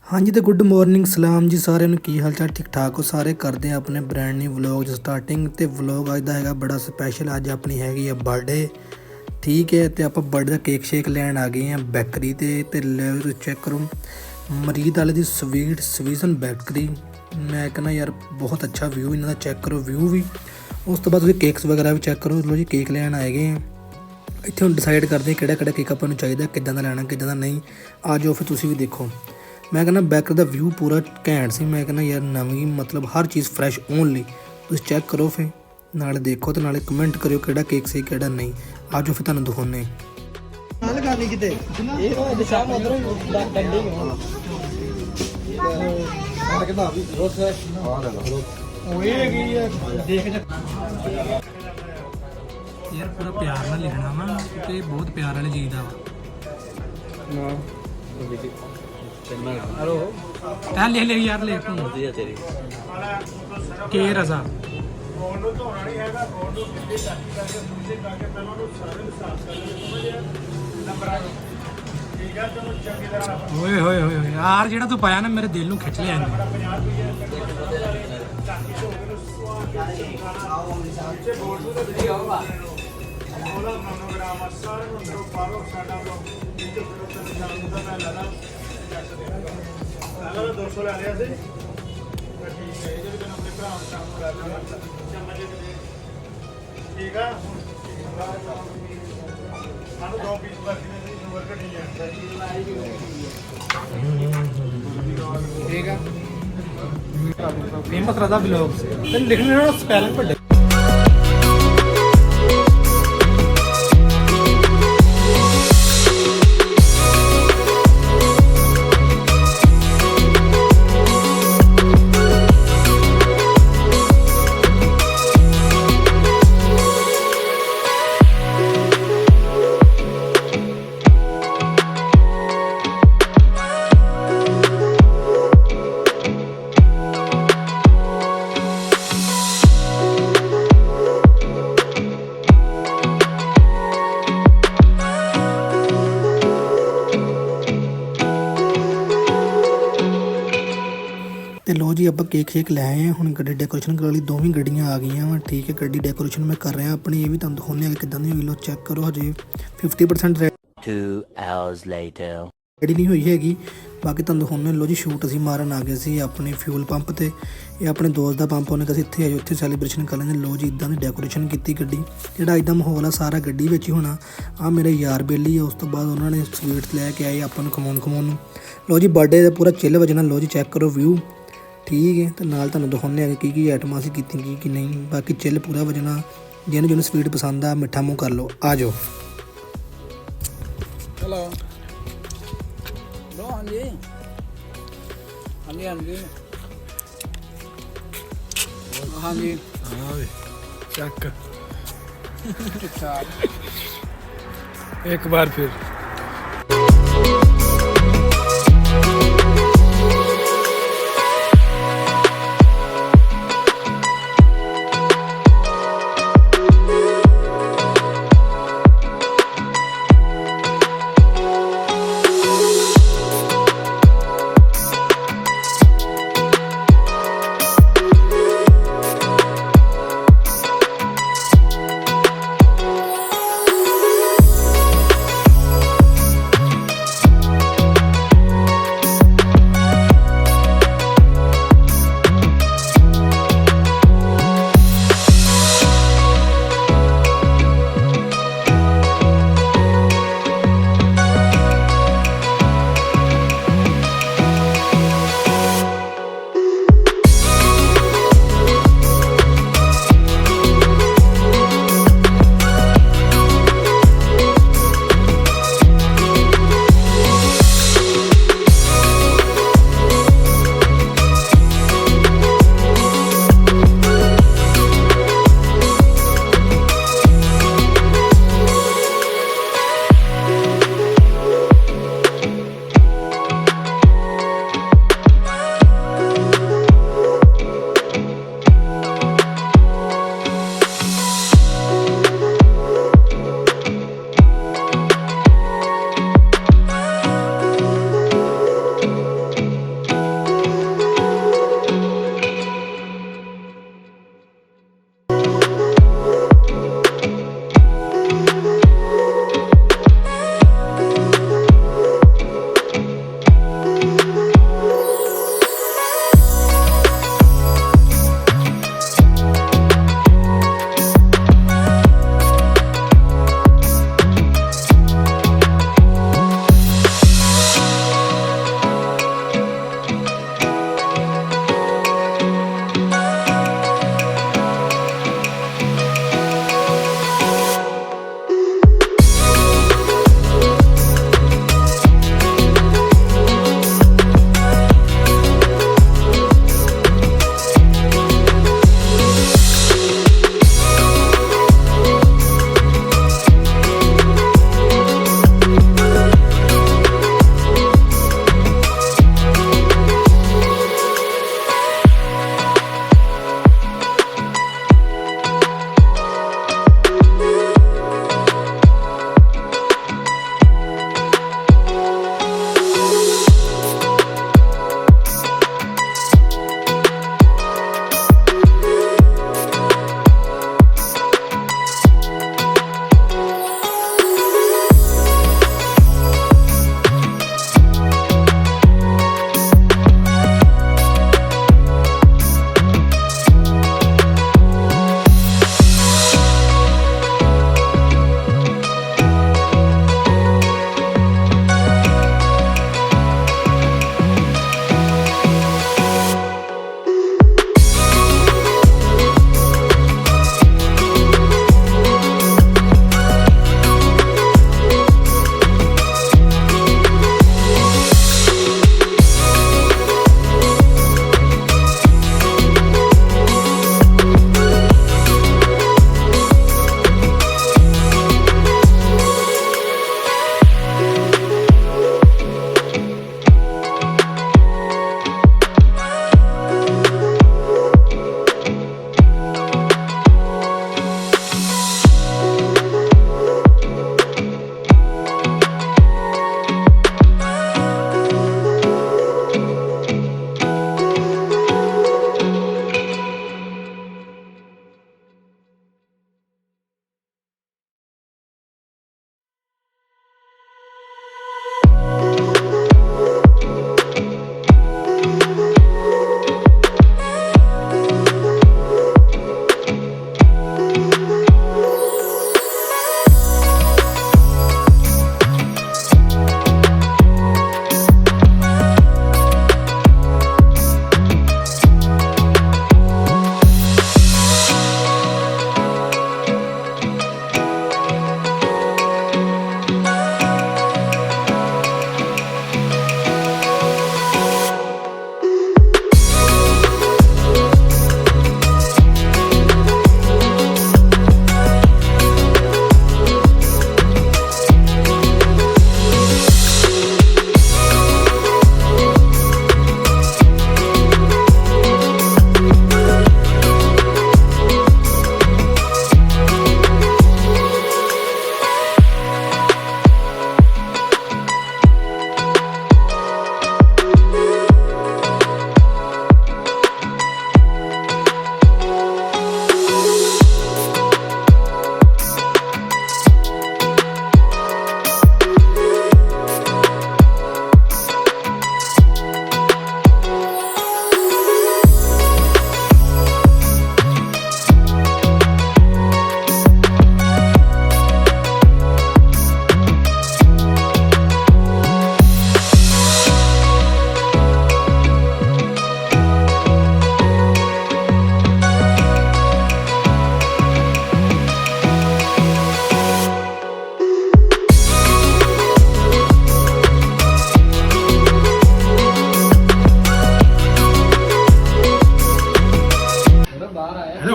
हाँ जी तो good morning सलाम जी साਰਿਆਂ ਨੂੰ ਕੀ ਹਾਲ ਚਾਲ ਠੀਕ ਠਾਕ ਹੋ ਸਾਰੇ ਕਰਦੇ ਆ ਆਪਣੇ ਬ੍ਰਾਂਡ ਨਿਊ ਵਲੌਗ ਸਟਾਰਟਿੰਗ ਤੇ ਵਲੌਗ ਅੱਜ ਦਾ ਹੈਗਾ ਬੜਾ ਸਪੈਸ਼ਲ। ਅੱਜ ਆਪਣੀ ਹੈਗੀ ਆ ਬਰਥਡੇ, ਠੀਕ ਹੈ। ਤੇ ਆਪਾਂ ਬਰਥਡੇ ਦਾ ਕੇਕ ਸ਼ੇਕ ਲੈਣ ਆ ਗਏ ਆ ਬੇਕਰੀ ਤੇ ਲੈ ਤੁਸੀਂ ਚੈੱਕ ਕਰੋ ਮਰੀਦ ਵਾਲੇ ਦੀ ਸਵੀਜ਼ਨ ਬੇਕਰੀ। ਮੈਂ ਕਹਿੰਦਾ ਯਾਰ ਬਹੁਤ ਅੱਛਾ ਵਿਊ ਇਹਨਾਂ ਦਾ, ਚੈੱਕ ਕਰੋ ਵਿਊ ਵੀ। ਉਸ ਤੋਂ ਬਾਅਦ ਤੁਸੀਂ ਕੇਕਸ ਵਗੈਰਾ ਵੀ ਚੈੱਕ ਕਰੋ। ਲੋ ਜੀ ਕੇਕ ਲੈਣ ਆਏ ਗਏ ਆ ਇੱਥੇ। ਹੁਣ ਡਿਸਾਈਡ ਕਰਦੇ ਕਿਹੜਾ ਕੇਕ ਆਪਾਂ ਨੂੰ ਚਾਹੀਦਾ, ਕਿੱਦਾਂ ਦਾ ਲੈਣਾ ਕਿੱਦਾਂ ਦਾ ਨਹੀਂ। ਆ ਜਾਓ ਫਿਰ ਤੁਸੀਂ ਵੀ ਦੇਖੋ। मैं कहना बैकर का व्यू पूरा घैंट सी। मैं कहना यार नवी मतलब हर चीज़ फ्रैश ओनली। तुम चैक करो फिर नाले देखो तो नाले कमेंट करो किहड़ा केक सही किहड़ा नहीं। आ जाओ फिर तुहानूं दिखाउने। यार पूरा प्यार नाल लिखना वा क्योंकि बहुत प्यार वाली चीज़ दा हेलो ले ले यार ले तू के रजा ओए होए होए यार जेड़ा तू पाया ना मेरे दिल नू खिच लिया फेमस राजा व्लॉग्स लिखने स्पेलिंग पर ਤੇ ਲੋ ਜੀ ਆਪਾਂ ਕੇਕ ਸ਼ੇਕ ਲੈ ਆਏ ਹਾਂ। ਹੁਣ ਗੱਡੀ ਡੈਕੋਰੇਸ਼ਨ ਕਰਨ ਲਈ ਦੋਵੇਂ ਗੱਡੀਆਂ ਆ ਗਈਆਂ ਵਾ, ਠੀਕ ਹੈ। ਗੱਡੀ ਡੈਕੋਰੇਸ਼ਨ ਮੈਂ ਕਰ ਰਿਹਾ ਆਪਣੀ, ਇਹ ਵੀ ਤੁਹਾਨੂੰ ਦਿਖਾਉਂਦੇ ਆ ਕਿ ਕਿੱਦਾਂ ਦੀ ਹੋਈ। ਲੋ ਚੈੱਕ ਕਰੋ ਹਜੇ 50% 2 hours later ਰੈਡੀ ਨਹੀਂ ਹੋਈ ਹੈਗੀ। ਬਾਕੀ ਤੁਹਾਨੂੰ ਦਿਖਾਉਂਦੇ। ਲੋ ਜੀ ਸ਼ੂਟ ਅਸੀਂ ਮਾਰਨ ਆ ਗਏ ਸੀ ਆਪਣੇ ਫਿਊਲ ਪੰਪ ਤੇ। ਇਹ ਆਪਣੇ ਦੋਸਤ ਦਾ ਪੰਪ, ਉਹਨੇ ਕਹਿੰਦੇ ਇੱਥੇ ਆਜੋ ਇੱਥੇ ਸੈਲੀਬ੍ਰੇਸ਼ਨ ਕਰ ਲੈਂਦੇ। ਲੋ ਜੀ ਇੱਦਾਂ ਦੀ ਡੈਕੋਰੇਸ਼ਨ ਕੀਤੀ ਗੱਡੀ। ਜਿਹੜਾ ਇੱਦਾਂ ਮਾਹੌਲ ਆ ਸਾਰਾ ਗੱਡੀ ਵਿੱਚ ਹੀ ਹੋਣਾ। ਆ ਮੇਰੇ ਯਾਰ ਬੇਲੀ ਆ। ਉਸ ਤੋਂ ਬਾਅਦ ਉਹਨਾਂ ਨੇ ਸਵੀਟਸ ਲੈ ਕੇ ਆਏ ਆਪਾਂ ਨੂੰ ਖਮਾਉਣ ਨੂੰ। ਲੋ ਜੀ ਬਰਥਡੇ ਦਾ ਪੂਰਾ ਚਿੱਲ ਵਜਣਾ। ਲੋ ਜੀ ਚੈੱਕ ਕਰੋ ਵਿਊ, ਠੀਕ ਹੈ। ਤੇ ਨਾਲ ਤੁਹਾਨੂੰ ਦਿਖਾਉਂਦੇ ਆ ਕਿ ਕੀ ਆਈਟਮਾਂ ਅਸੀਂ ਕੀਤੀਆਂ ਕੀ ਨਹੀਂ। ਬਾਕੀ ਚਿੱਲ ਪੂਰਾ ਵਜਣਾ। ਜਿਹਨੂੰ ਸਵੀਟ ਪਸੰਦ ਆ ਮਿੱਠਾ ਮੂੰਹ ਕਰ ਲਓ। ਆ ਜਾਓ। हेलो हाँ जी हाँ जी हाँ जी हाँ जी चक ठीक ठाक एक बार फिर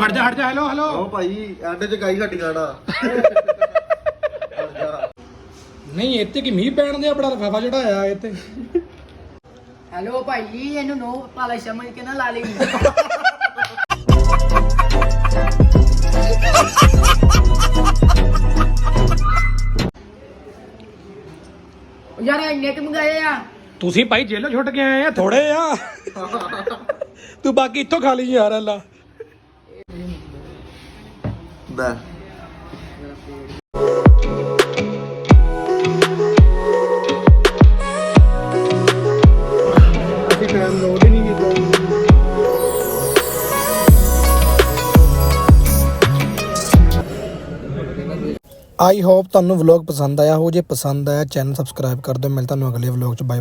ਹਟ ਜਾ ਹੈਲੋ ਉਹ ਭਾਈ ਐਂਡ ਚ ਗਾਈ ਹੱਡੀਆਂ ਨਾ ਨਹੀਂ ਇੱਥੇ ਕੀ ਮੀਂਹ ਪੈਣ ਦੇ ਬੜਾ ਲਫਾਫਾ ਚੜਾਇਆ ਇੱਥੇ ਹੈਲੋ ਭਾਈ ਇਹਨੂੰ ਨੋ ਪਾਲਾ ਸਮਝ ਕੇ ਨਾ ਲਾ ਲਈ ਯਾਰ ਇੰਨੇ ਕਿ ਮੰਗਾਏ ਆ ਤੁਸੀਂ ਭਾਈ ਜੇਲੋਂ ਛੁੱਟ ਕੇ ਆਏ ਆ ਥੋੜੇ ਆ ਤੂੰ ਬਾਕੀ ਇੱਥੋਂ ਖਾ ਲਈ ਯਾਰ ਅੱਲਾ ਦਾ ਅਸੀਂ ਟਾਈਮ ਲੋਡ ਹੀ ਨਹੀਂ ਕੀਤਾ ਆਈ ਹੋਪ ਤੁਹਾਨੂੰ ਵਲੌਗ ਪਸੰਦ ਆਇਆ ਹੋ ਜੇ ਪਸੰਦ ਆਇਆ ਚੈਨਲ ਸਬਸਕ੍ਰਾਈਬ ਕਰ ਦਿਓ ਮਿਲ ਤੁਹਾਨੂੰ ਅਗਲੇ ਵਲੌਗ ਚ ਬਾਏ